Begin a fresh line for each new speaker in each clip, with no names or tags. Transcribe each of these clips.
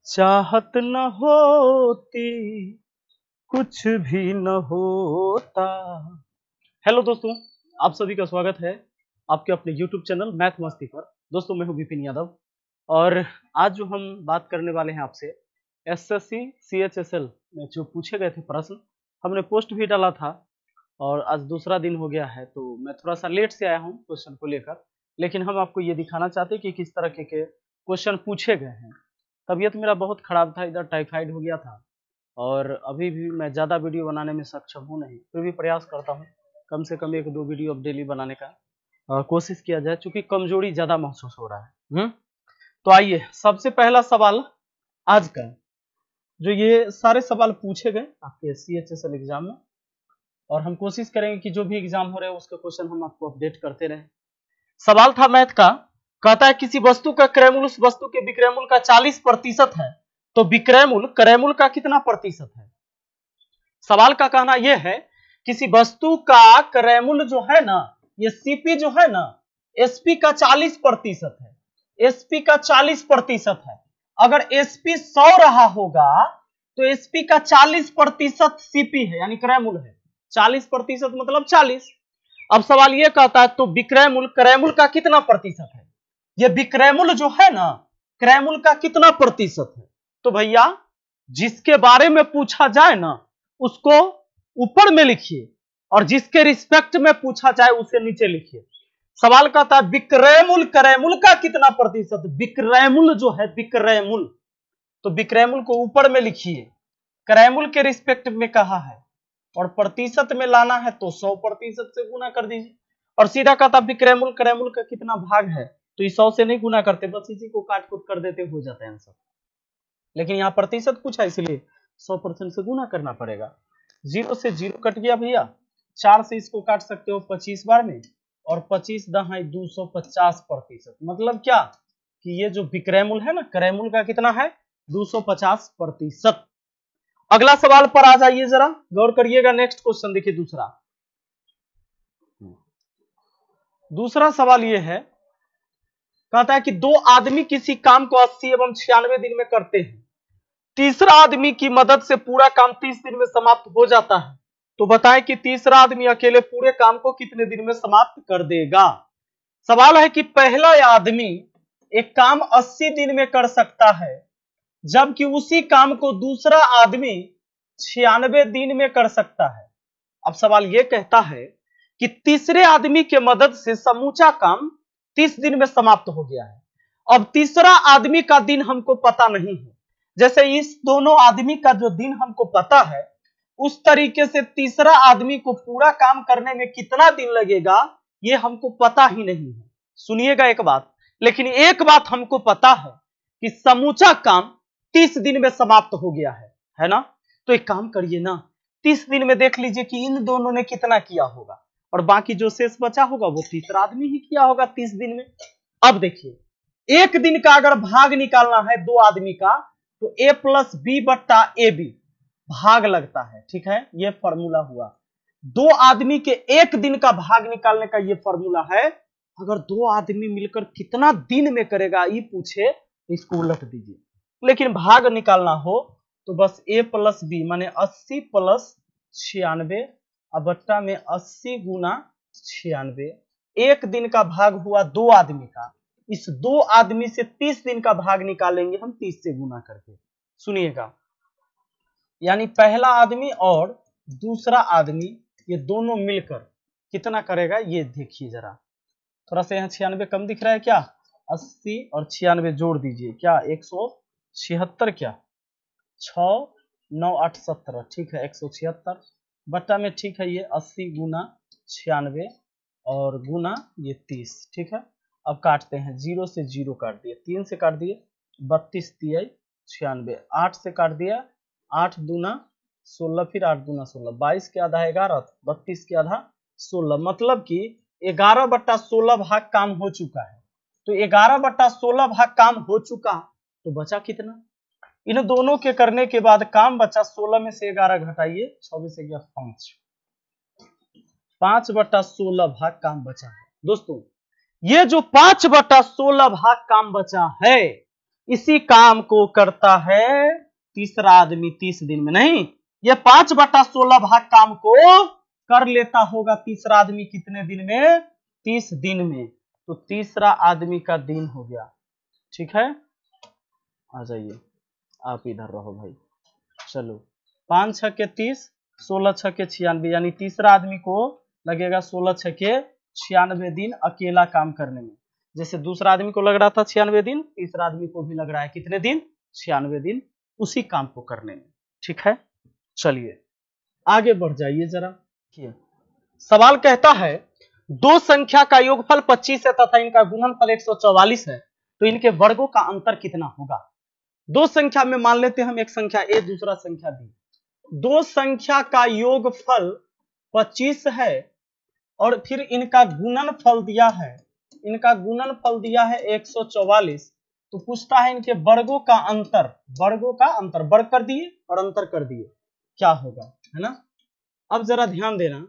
चाहत न होती कुछ भी न होता। हेलो दोस्तों, आप सभी का स्वागत है आपके अपने YouTube चैनल मैथ मस्ती पर। दोस्तों मैं हूं विपिन यादव और आज जो हम बात करने वाले हैं आपसे SSC CHSL में जो पूछे गए थे प्रश्न, हमने पोस्ट भी डाला था और आज दूसरा दिन हो गया है, तो मैं थोड़ा सा लेट से आया हूं क्वेश्चन को लेकर, लेकिन हम आपको ये दिखाना चाहते कि किस तरह के क्वेश्चन पूछे गए हैं। तबीयत मेरा बहुत खराब था, इधर टाइफाइड हो गया था और अभी भी मैं ज़्यादा वीडियो बनाने में सक्षम हूँ नहीं, फिर भी प्रयास करता हूँ कम से कम 1-2 वीडियो अब डेली बनाने का कोशिश किया जाए, क्योंकि कमजोरी ज़्यादा महसूस हो रहा है। तो आइए, सबसे पहला सवाल आज का, जो ये सारे सवाल पूछे गए आपके CHSL एग्जाम में, और हम कोशिश करेंगे कि जो भी एग्जाम हो रहे हैं उसके क्वेश्चन हम आपको अपडेट करते रहें। सवाल था मैथ का, कहता है किसी वस्तु का क्रयमूल्य उस वस्तु के विक्रय मूल्य का 40% है, तो विक्रय मूल्य क्रय मूल्य का कितना प्रतिशत है? सवाल का कहना यह है किसी वस्तु का क्रय मूल्य जो है ना, ये CP जो है ना, SP का 40% है, SP का 40% है। अगर SP 100 रहा होगा तो SP का 40% CP है, यानी क्रय मूल्य है। 40% मतलब 40। अब सवाल ये कहता है तो विक्रय मूल्य क्रय मूल्य का कितना प्रतिशत है? ये विक्रय मूल्य जो है ना, क्रय मूल्य का कितना प्रतिशत है? तो भैया जिसके बारे में पूछा जाए ना उसको ऊपर में लिखिए और जिसके रिस्पेक्ट में पूछा जाए उसे नीचे लिखिए। सवाल कहता है विक्रय मूल्य क्रय मूल्य का कितना प्रतिशत? विक्रय मूल्य जो है विक्रय मूल्य, तो विक्रय मूल्य को ऊपर में लिखिए, क्रय मूल्य के रिस्पेक्ट में कहा है और प्रतिशत में लाना है तो 100% से गुना कर दीजिए। और सीधा कहता विक्रय मूल्य क्रय मूल्य का कितना भाग है, तो इस 100 से नहीं गुना करते, बस इसी को काट कूट कर देते, हो जाता है आंसर। लेकिन यहाँ प्रतिशत पूछा इसलिए 100% से गुना करना पड़ेगा। 0 से 0 कट गया भैया, 4 से इसको काट सकते हो 25 बार में, और 25 दहाई 250%। मतलब क्या कि ये जो विक्रय मूल्य है ना, क्रय मूल्य का कितना है? 250%। अगला सवाल पर आ जाइए, जरा गौर करिएगा। नेक्स्ट क्वेश्चन देखिए, दूसरा सवाल यह है, कहता है कि दो आदमी किसी काम को 80 एवं 96 दिन में करते हैं, तीसरा आदमी की मदद से पूरा काम 30 दिन में समाप्त हो जाता है, तो बताएं कि तीसरा आदमी अकेले पूरे काम को कितने दिन में समाप्त कर देगा? सवाल है कि पहला आदमी एक काम 80 दिन में कर सकता है, जबकि उसी काम को दूसरा आदमी 96 दिन में कर सकता है। अब सवाल यह कहता है कि तीसरे आदमी के मदद से समूचा काम 30 दिन में समाप्त हो गया है। अब तीसरा आदमी का दिन हमको पता नहीं है, जैसे इस दोनों आदमी का जो दिन हमको पता है, उस तरीके से तीसरा आदमी को पूरा काम करने में कितना दिन लगेगा ये हमको पता ही नहीं है। सुनिएगा एक बात, लेकिन एक बात हमको पता है कि समूचा काम 30 दिन में समाप्त हो गया है ना? तो एक काम करिए ना, 30 दिन में देख लीजिए कि इन दोनों ने कितना किया होगा, और बाकी जो शेष बचा होगा वो तीसरा आदमी ही किया होगा 30 दिन में। अब देखिए, एक दिन का अगर भाग निकालना है दो आदमी का, तो A + B बट्टा AB भाग लगता है, ठीक है, ये फॉर्मूला हुआ। दो आदमी के एक दिन का भाग निकालने का ये फॉर्मूला है। अगर दो आदमी मिलकर कितना दिन में करेगा ये पूछे, इसको उलट दीजिए। लेकिन भाग निकालना हो तो बस A + B माने 80 + 96 बट्टा में 80 गुना 96। एक दिन का भाग हुआ दो आदमी का, इस दो आदमी से 30 दिन का भाग निकालेंगे हम 30 से गुना करके। सुनिएगा, यानी पहला आदमी और दूसरा आदमी ये दोनों मिलकर कितना करेगा ये देखिए जरा। थोड़ा सा यहाँ 96 कम दिख रहा है क्या? 80 और 96 जोड़ दीजिए, क्या 176, क्या 6 9 8 17, ठीक है 176 बट्टा में, ठीक है ये 80 गुना 96 और गुना ये 30, ठीक है। अब काटते हैं, 0 से 0 काट दिए, 3 से काट दिए 32 तिहाई 96, 8 से काट दिया 8 दूना 16, फिर 8 दूना 16, 22 के आधा 11, 32 के आधा 16, मतलब कि 11/16 भाग काम हो चुका है। तो 11/16 भाग काम हो चुका, तो बचा कितना? इन दोनों के करने के बाद काम बचा 16 में से 11 घटाइए, 26 से गया 5, 5/16 भाग काम बचा है। दोस्तों ये जो 5/16 भाग काम बचा है, इसी काम को करता है तीसरा आदमी 30 दिन में। नहीं, ये 5/16 भाग काम को कर लेता होगा तीसरा आदमी कितने दिन में? 30 दिन में। तो तीसरा आदमी का दिन हो गया। ठीक है, आ जाइए, आप इधर रहो भाई। चलो, 5 6 के 30, 16 6 के 96, यानी तीसरा आदमी को लगेगा 16 6 के 96 दिन अकेला काम करने में। जैसे दूसरा आदमी को लग रहा था 96 दिन, तीसरा आदमी को भी लग रहा है कितने दिन? 96 दिन उसी काम को करने में। ठीक है, चलिए आगे बढ़ जाइए जरा। सवाल कहता है दो संख्या का योगफल 25 है तथा इनका गुणनफल 144 है, तो इनके वर्गों का अंतर कितना होगा? दो संख्या में मान लेते हैं हम, एक संख्या ए दूसरा संख्या बी। दो संख्या का योगफल 25 है और फिर इनका गुणनफल दिया है, इनका गुणनफल दिया है 144। तो पूछता है इनके वर्गों का अंतर, वर्गों का अंतर, वर्ग कर दिए और अंतर कर दिए, क्या होगा, है ना। अब जरा ध्यान देना,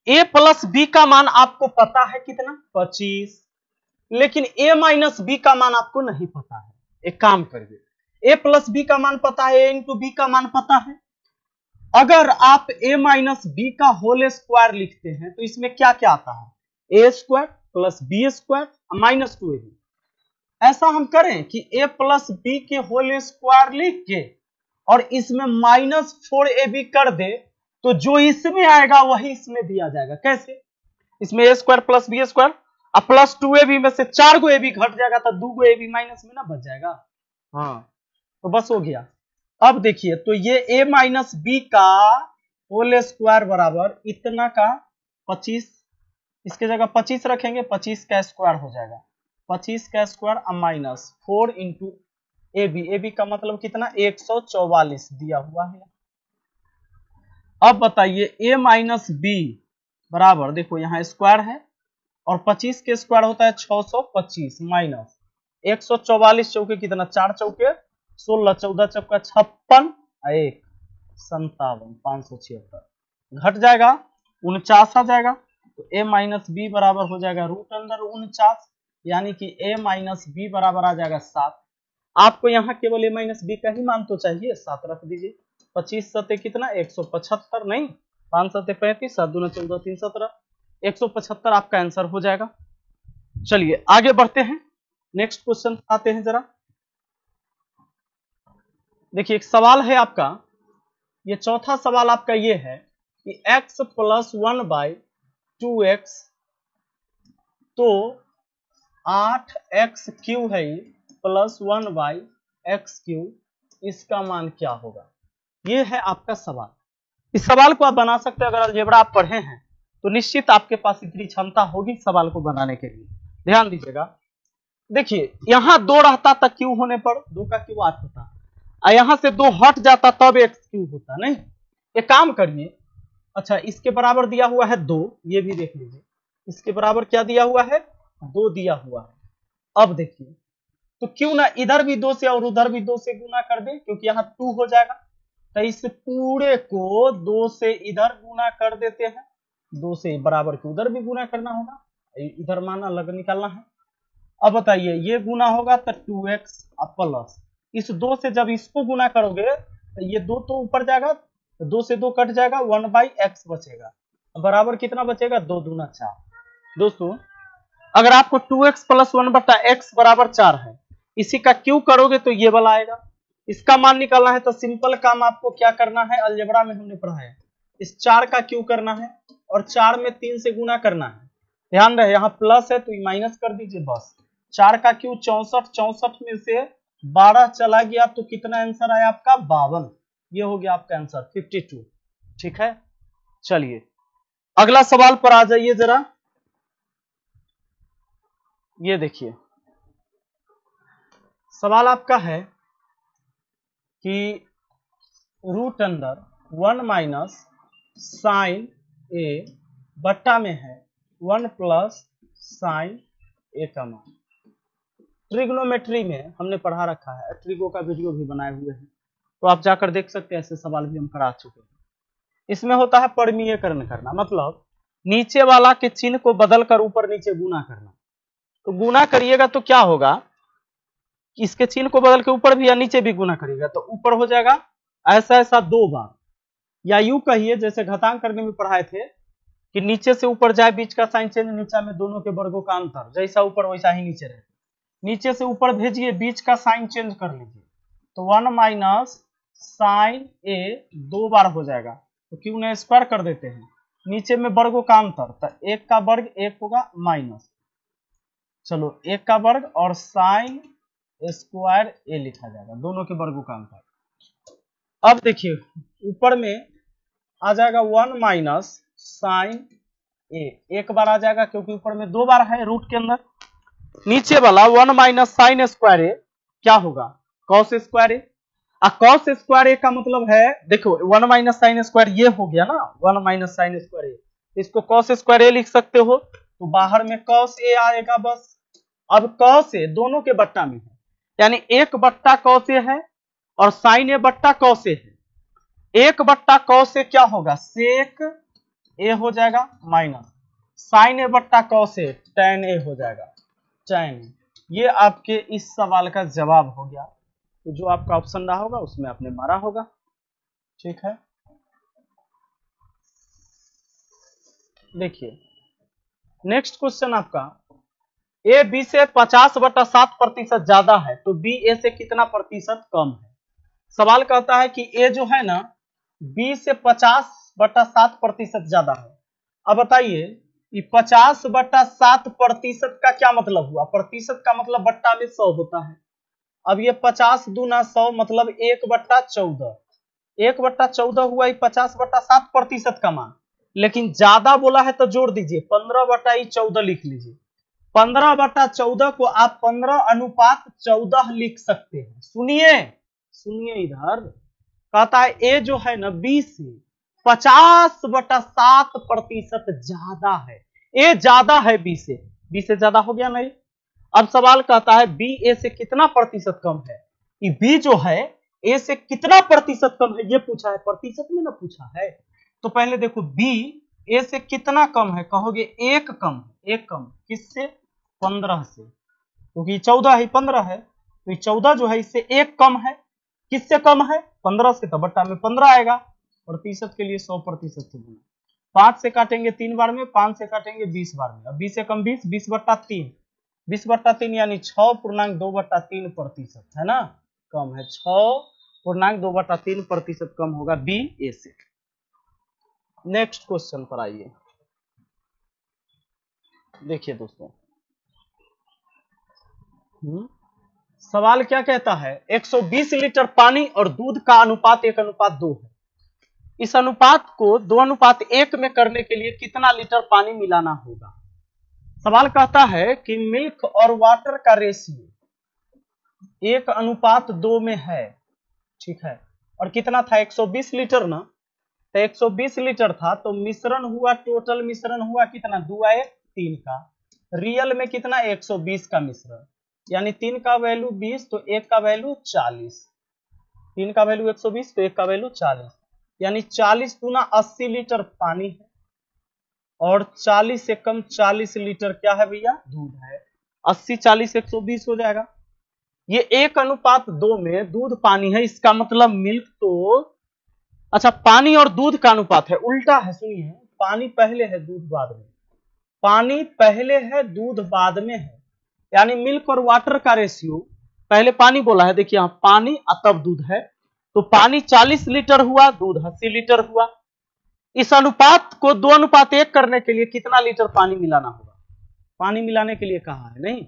a प्लस बी का मान आपको पता है कितना? 25, लेकिन a माइनस बी का मान आपको नहीं पता है। एक काम करिए, a प्लस बी का मान पता है, a इंटू बी का मान पता है। अगर आप a माइनस बी का होल स्क्वायर लिखते हैं तो इसमें क्या क्या आता है? a square plus b square minus 2ab। ऐसा हम करें कि a प्लस बी के होल स्क्वायर लिख के और इसमें माइनस 4ab कर दे, तो जो इसमें आएगा वही इसमें भी आ जाएगा। कैसे? इसमें a square plus b square अब प्लस 2ab में से 4 गो ab घट जाएगा तो 2 गो ab माइनस में ना बच जाएगा। हाँ, तो बस हो गया। अब देखिए, तो ये a माइनस बी का होल स्क्वायर बराबर इतना का 25, इसके जगह 25 रखेंगे, 25 का स्क्वायर हो जाएगा, 25 का स्क्वायर माइनस 4 इंटू ab का मतलब कितना? 144 दिया हुआ है। अब बताइए a माइनस बी बराबर, देखो यहाँ स्क्वायर है और 25 के स्क्वायर होता है 625 माइनस 144 चौके कितना? 4 चौके 16, 14 चौका 56, 1 57, 576 घट जाएगा 49 आ जाएगा। तो a माइनस बी बराबर हो जाएगा रूट अंडर 49, यानी कि a माइनस बी बराबर आ जाएगा 7। आपको यहाँ केवल a माइनस बी का ही मान तो चाहिए, 7 रख दीजिए। 25 सत्ते कितना? 175, नहीं 5 सत्ते 35, 7 दूना 14, 3 17, 175 आपका आंसर हो जाएगा। चलिए आगे बढ़ते हैं, नेक्स्ट क्वेश्चन आते हैं जरा। देखिए एक सवाल है आपका, ये चौथा सवाल आपका ये है कि x प्लस 1/2x, तो 8x³ है प्लस 1/x³, इसका मान क्या होगा? ये है आपका सवाल। इस सवाल को आप बना सकते हैं, अगर अलजेब्रा आप पढ़े हैं तो निश्चित आपके पास इतनी क्षमता होगी सवाल को बनाने के लिए। ध्यान दीजिएगा, देखिए यहां 2 रहता तक क्यों होने पर 2 का क्यों 8 होता, और यहां से 2 हट जाता तब x³ होता। नहीं, एक काम करिए, अच्छा इसके बराबर दिया हुआ है 2, ये भी देख लीजिए, इसके बराबर क्या दिया हुआ है? 2 दिया हुआ है। अब देखिए, तो क्यों ना इधर भी 2 से और उधर भी 2 से गुना कर दे, क्योंकि यहाँ 2 हो जाएगा, तो इस पूरे को 2 से इधर गुना कर देते हैं, 2 से बराबर के उधर भी गुना करना होगा, इधर मान अलग निकालना है। अब बताइए, ये गुना होगा तो 2x प्लस इस 2 से जब इसको गुना करोगे तो ये 2 तो ऊपर जाएगा, तो 2 से 2 कट जाएगा, 1/x बचेगा, बराबर कितना बचेगा? 2 दूना 4। दोस्तों अगर आपको 2x प्लस 1/x बराबर 4 है, इसी का क्यों करोगे तो ये वाला आएगा। इसका मान निकालना है तो सिंपल काम आपको क्या करना है, अलजेब्रा में हमने पढ़ा है, इस 4 का क्यों करना है और 4 में 3 से गुना करना है। ध्यान रहे यहाँ प्लस है तो माइनस कर दीजिए बस। 4 का क्यों 64, 64 में से 12 चला गया तो कितना आंसर आया आपका? 52। ये हो गया आपका आंसर 52। ठीक है, चलिए अगला सवाल पर आ जाइए जरा। ये देखिए सवाल आपका है कि रूट अंडर 1 माइनस साइन ए बट्टा में है 1 प्लस साइन ए का मान। ट्रिग्नोमेट्री में हमने पढ़ा रखा है, ट्रिगो का वीडियो भी बनाए हुए हैं, तो आप जाकर देख सकते हैं, ऐसे सवाल भी हम करा चुके हैं। इसमें होता है परमीयकरण करना, मतलब नीचे वाला के चिन्ह को बदलकर ऊपर नीचे गुना करना। तो गुना करिएगा तो क्या होगा, इसके चिन्ह को बदल के ऊपर भी या नीचे भी गुना करिएगा तो ऊपर हो जाएगा ऐसा ऐसा 2 बार, या यूं कहिए जैसे घातांक करने में पढ़ाए थे कि नीचे से ऊपर जाए बीच का साइन चेंज, नीचे में दोनों के वर्गों का अंतर, जैसा ऊपर वैसा ही नीचे रहे। नीचे से ऊपर भेजिए, बीच का साइन चेंज कर लीजिए तो 1 माइनस साइन ए 2 बार हो जाएगा, तो क्यों ना स्क्वायर कर देते हैं। नीचे में वर्गों का अंतर, तो 1 का वर्ग 1 होगा माइनस, चलो 1 का वर्ग और साइन स्क्वायर ए लिखा जाएगा, दोनों के वर्गों का अंतर। अब देखिए ऊपर में आ जाएगा 1 माइनस साइन ए, एक बार आ जाएगा क्योंकि ऊपर में 2 बार है रूट के अंदर। नीचे वाला 1 माइनस साइन स्क्वायर ए क्या होगा, कॉस स्क्वायर ए। कॉस स्क्वायर ए का मतलब है, देखो 1 माइनस साइन स्क्वायर ये हो गया ना, 1 माइनस साइन स्क्वायर ए, इसको कॉस स्क्वायर ए लिख सकते हो, तो बाहर में कॉस ए आएगा बस। अब कॉस ए दोनों के बट्टा में है, यानी 1 बट्टा कॉस ए है और साइन ए बट्टा कॉस ए है। 1 बट्टा कॉस ए क्या होगा, सेक ए हो जाएगा माइनस साइन ए बट्टा कॉस ए टैन ए हो जाएगा, टैन। ये आपके इस सवाल का जवाब हो गया, तो जो आपका ऑप्शन रहा होगा उसमें आपने मारा होगा। ठीक है, देखिए नेक्स्ट क्वेश्चन आपका, ए बी से 50/7% ज्यादा है तो बी ए से कितना प्रतिशत कम है। सवाल कहता है कि ए जो है ना बी से 50/7% ज्यादा है। अब बताइए ये 50/7% का क्या मतलब हुआ, प्रतिशत का मतलब बट्टा में 100 होता है। अब ये 50 दूना 100 मतलब 1/14, 1/14 हुआ 50/7% का मान, लेकिन ज्यादा बोला है तो जोड़ दीजिए 15/14 लिख लीजिए। 15/14 को आप 15:14 लिख सकते हैं। सुनिए सुनिए इधर कहता है ए जो है ना बी से 50/7% ज्यादा है, ए ज्यादा है बी से ज्यादा हो गया नहीं। अब सवाल कहता है बी ए से कितना प्रतिशत कम है, ये बी जो है ए से कितना प्रतिशत कम है ये पूछा है, प्रतिशत में ना पूछा है। तो पहले देखो बी ए से कितना कम है, कहोगे 1 कम, 1 कम किससे, 15 से, क्योंकि 14 है 15 है, तो 14 जो है इससे 1 कम है, किससे कम है 15 से, तो बट्टा में 15 आएगा। प्रतिशत के लिए 100% से गुना, 5 से काटेंगे 3 बार में, 5 से काटेंगे 20 बार में, अब 20 से कम 20, 20/3, 20/3 यानी 6.23% है ना, कम है 6.23% कम होगा बी ए से। नेक्स्ट क्वेश्चन पर आइए, देखिए दोस्तों सवाल क्या कहता है, 120 लीटर पानी और दूध का अनुपात 1:2 है। इस अनुपात को 2:1 में करने के लिए कितना लीटर पानी मिलाना होगा। सवाल कहता है कि मिल्क और वाटर का रेशियो 1:2 में है, ठीक है, और कितना था 120 लीटर ना, तो 120 लीटर था तो मिश्रण हुआ, टोटल मिश्रण हुआ कितना 2:3 का, रियल में कितना 120 का मिश्रण, यानी 3 का वैल्यू 20 तो 1 का वैल्यू 40, 3 का वैल्यू 120 तो 1 का वैल्यू 40, यानी 40 दूना 80 लीटर पानी है और 40 से कम 40 लीटर क्या है भैया, दूध है। 80 40 120 हो जाएगा। ये 1:2 में दूध पानी है, इसका मतलब मिल्क तो, अच्छा पानी और दूध का अनुपात है, उल्टा है, सुनिए पानी पहले है दूध बाद में, पानी पहले है दूध बाद में है, यानी मिल्क और वाटर का रेशियो पहले पानी बोला है, देखिए यहाँ पानी तब दूध है, तो पानी 40 लीटर हुआ, दूध 80 लीटर हुआ। इस अनुपात को 2:1 करने के लिए कितना लीटर पानी मिलाना होगा, पानी मिलाने के लिए कहा है नहीं,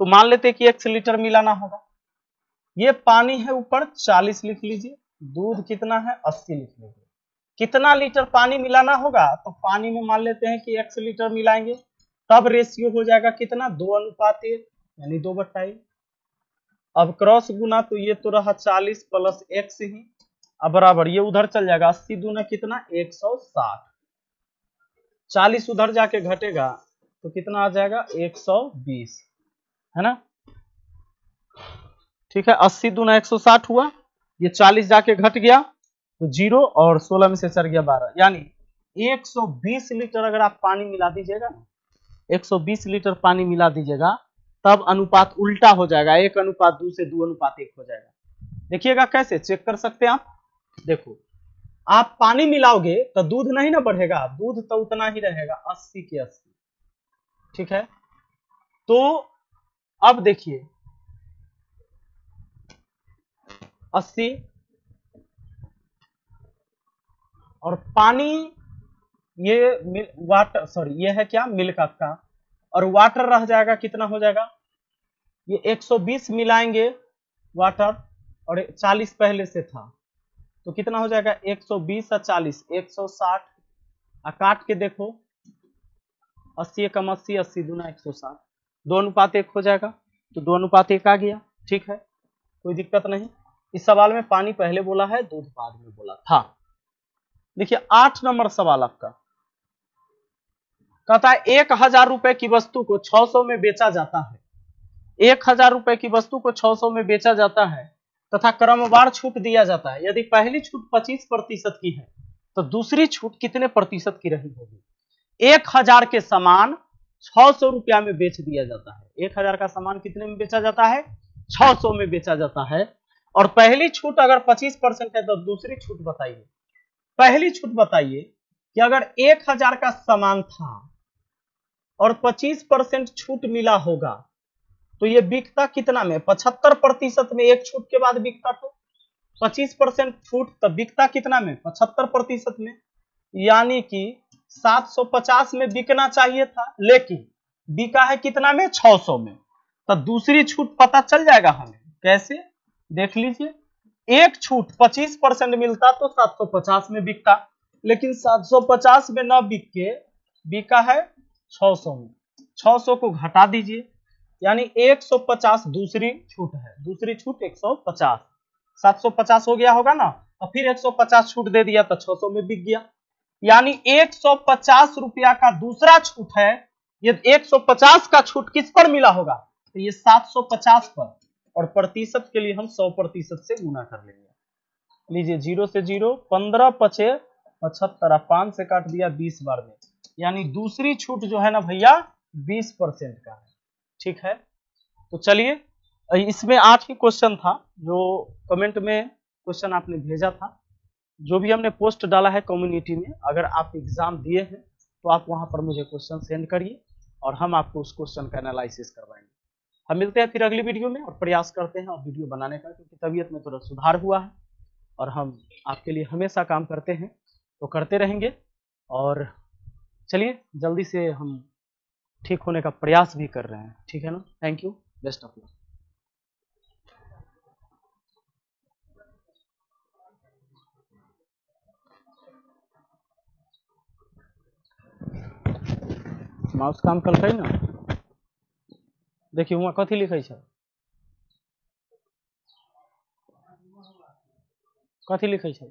तो मान लेते कि 1 लीटर मिलाना होगा। ये पानी है ऊपर 40 लिख लीजिए, दूध कितना है 80 लिख लीजिए। कितना लीटर पानी मिलाना होगा, तो पानी में मान लेते हैं कि 1 लीटर मिलाएंगे, तब रेशियो हो जाएगा कितना 2:1 यानी 2/1। अब क्रॉस गुना तो ये तो रहा 40 प्लस x ही, अब बराबर ये उधर चल जाएगा, 80 दूना कितना 160, 40 उधर जाके घटेगा तो कितना आ जाएगा 120, है ना, ठीक है। 80 दूना 160 हुआ, ये 40 जाके घट गया तो 0 और 16 में से चढ़ गया 12, यानी 120 लीटर अगर आप पानी मिला दीजिएगा ना, 120 लीटर पानी मिला दीजिएगा तब अनुपात उल्टा हो जाएगा, 1:2 से 2:1 हो जाएगा। देखिएगा कैसे चेक कर सकते हैं आप। देखो आप पानी मिलाओगे तो दूध नहीं ना बढ़ेगा, दूध तो उतना ही रहेगा 80 के 80। ठीक है, तो अब देखिए 80 और पानी, ये वाटर, सॉरी ये है क्या, मिल्क का, और वाटर रह जाएगा, कितना हो जाएगा, ये 120 मिलाएंगे वाटर, और 40 पहले से था, तो कितना हो जाएगा 120 और 40 160, काट के देखो 80 कम 80, 80 दूना 160, 2:1 हो जाएगा, तो 2:1 आ गया। ठीक है, कोई दिक्कत नहीं। इस सवाल में पानी पहले बोला है, दूध बाद में बोला था। देखिए 8 नंबर सवाल आपका कहता है 1000 रुपए की वस्तु को 600 में बेचा जाता है। 1000 रुपए की वस्तु को 600 में बेचा जाता है तथा क्रमवार छूट दिया जाता है। यदि पहली छूट 25% की है तो दूसरी छूट कितने प्रतिशत की रही होगी? 1000 के सामान 600 रुपया में बेच दिया जाता है। 1000 का सामान कितने में बेचा जाता है? 600 में बेचा जाता है। और पहली छूट अगर 25% है तो दूसरी छूट बताइए। पहली छूट बताइए कि अगर 1000 का सामान था और 25% छूट मिला होगा तो ये बिकता कितना में? 75% में। एक छूट के बाद बिकता तो 25% छूट, तब बिकता कितना में? 75% में। यानी कि 750 में बिकना चाहिए था, लेकिन बिका है कितना में? 600 में। तो दूसरी छूट पता चल जाएगा हमें। कैसे? देख लीजिए, एक छूट 25% मिलता तो 750 में बिकता, लेकिन 750 में न बिक के बिका है 600 में। 600 को घटा दीजिए, यानी 150 दूसरी छूट है। दूसरी छूट 150, 750 हो गया होगा ना, और फिर 150 छूट दे दिया तो 600 में बिक गया। यानी 150 रुपया का दूसरा छूट है। ये 150 का छूट किस पर मिला होगा? तो ये 750 पर, और प्रतिशत के लिए हम 100% से गुना कर लेंगे। लीजिए 0 से 0, 15 पचे 75, 5 से काट दिया 20 बार में, यानी दूसरी छूट जो है ना भैया 20% का है। ठीक है, तो चलिए, इसमें 8 ही क्वेश्चन था जो कमेंट में क्वेश्चन आपने भेजा था। जो भी हमने पोस्ट डाला है कम्युनिटी में, अगर आप एग्जाम दिए हैं तो आप वहां पर मुझे क्वेश्चन सेंड करिए और हम आपको उस क्वेश्चन का एनालिसिस करवाएंगे। हम मिलते हैं फिर अगली वीडियो में, और प्रयास करते हैं और वीडियो बनाने का, क्योंकि तबीयत में थोड़ा सुधार हुआ है और हम आपके लिए हमेशा काम करते हैं, तो करते रहेंगे। और चलिए, जल्दी से हम ठीक होने का प्रयास भी कर रहे हैं। ठीक है ना? Thank you, best of luck. Mouse काम करते ना, देखिए वहाँ कथी लिखे छै, कथी लिखे छै?